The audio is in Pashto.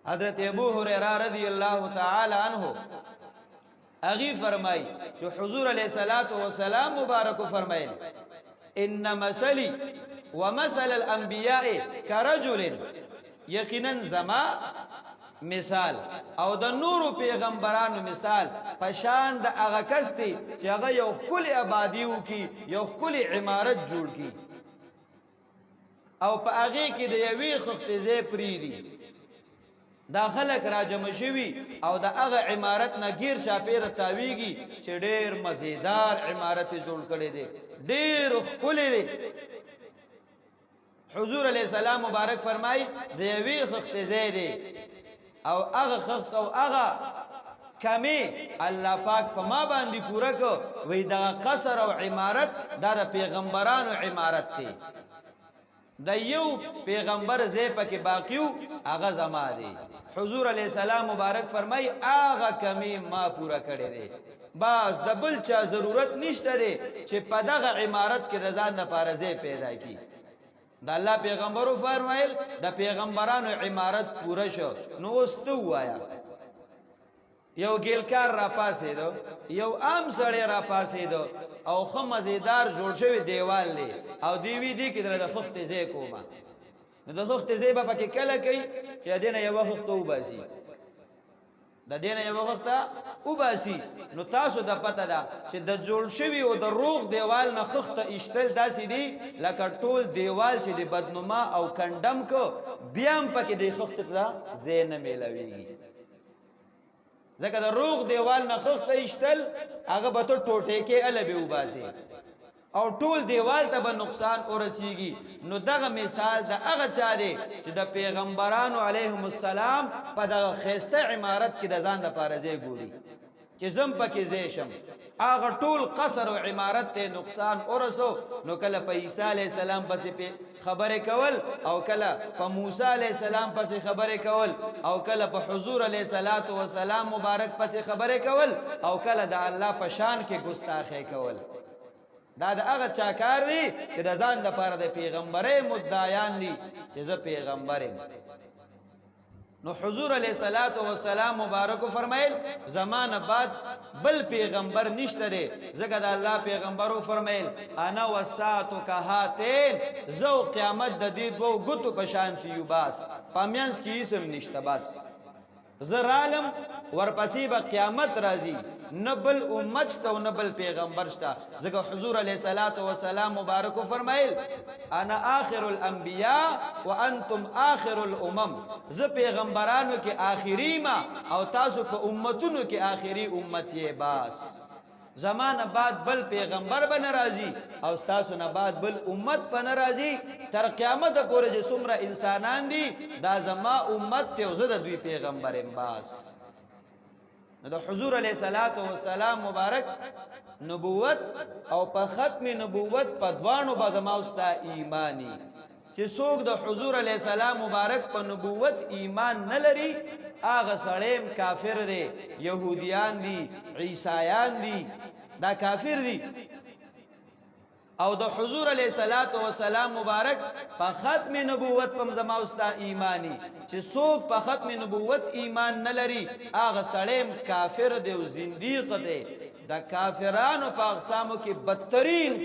حضرت ابو هریرہ رضی اللہ تعالی عنہ اغي فرمای چې حضور علیہ الصلوۃ والسلام مبارک فرمایل ان مثلی ومثل الانبیاء كرجل یقینا زما مثال او د نورو پیغمبرانو مثال پشان د هغه کس دی چې هغه یو خپل آبادیو کی یو خپل عمارت جوړ کی او په هغه کې د یوې خختزه پریدي دا خلق راجم شوی او دا هغه عمارت نه غیر چاپیر تاویږي چې ډېر مزیدار عمارت جوړ کړي دي ډېر خپل دي حضور علیہ السلام مبارک فرمای د یوې خختزه دی او هغه خخت او هغه کمی الله پاک په ما باندې پورا کو وې دا قصر او عمارت دا د پیغمبرانو عمارت دی د یو پیغمبر زې پکې باقیو هغه زما دی حضور علیہ السلام مبارک فرمای هغه کمی ما پورا کړی دی بس د بل چا ضرورت نشته دی چې په دغه عمارت کې رضا نه پارزه پیدا کی د الله پیغمبرو فرمایل د پیغمبرانو عمارت پورا شو نو واستو وایا یو ګیلکار را پاسې دو یو عام سړی را پاسې دو او خو مزیدار جوړ شوی دیوال دی او دیوی دی کې د خخت ځای کومه نو د خخت ځای په کې کله کوي چې دینه یو وخت وباسي د دینه یو وخت وباسي نو تاسو د پته ده چې د جوړ شوی او د روغ دیوال نه خخت اشتل داسې دی لکه ټول دیوال چې د بدنما او کندم کو بیا هم پکې د خخت ته ځای نه میلاویږي ځکه د روغ دیوال نه خخت اشتل هغه به ته ټوټه کې البه وباسي او ټول دیوال ته به نقصان ورسیږي نو دغه مثال د هغه چا دی چې د پیغمبرانو علیهم السلام په دغه خسته عمارت کې د ځان لپاره ځای ګوري چې زم پکې ځای شم هغه ټول قصر او عمارت ته نقصان ورسو نو کله په عیسی علیه السلام پسې خبره کول او کله په موسی علیه السلام پسې خبره کول او کله په حضور علیه الصلاۃ والسلام مبارک پسې خبره کول او کله د الله په شان کې ګستاخی کول دا د هغه چا کار دی چې د ځان لپاره د پیغمبري مدعیان دي چې زه پیغمبر یم نو حضور علیہ الصلوۃ والسلام مبارک فرمایل زمانه بعد بل پیغمبر نشته دی زګه د الله پیغمبرو فرمایل انا وساعت کهاتین زو قیامت د دې دوه غتو په شان شي باس پامینس کی اسم نشته بس زر عالم ورپسې به قیامت راځي نه بل امت شته او نه بل پیغمبر شته ځکه حضور علیه الصلاۃ والسلام مبارک فرمایل انا آخر الانبیاء وانتم آخر الامم ز پیغمبرانو کې آخری ما او تاسو په امتونو کې آخری امت یې باس زمانه بعد بل پیغمبر به ناراضي او تاسو نه بعد بل امت به ناراضي تر قیامت پورې چې څومره انسانان دي دا زما امت ته زده دوی پیغمبرین باس د حضور علیه الصلاۃ والسلام مبارک نبوت او په ختم نبوت په دوانو به زما استا ایمانی چې څوک د حضور علیه السلام مبارک په نبوت ایمان نه لري هغه سړی کافر دی يهوديان دي عیسایان دي دا کافر دي او د حضور علیه الصلاۃ والسلام مبارک په ختم نبوت په زما استا ایمانی چې څوک په ختم نبوت ایمان نه لري هغه سړی کافر دی او زنديق دی د کافرانو په اقسامو کې بدترین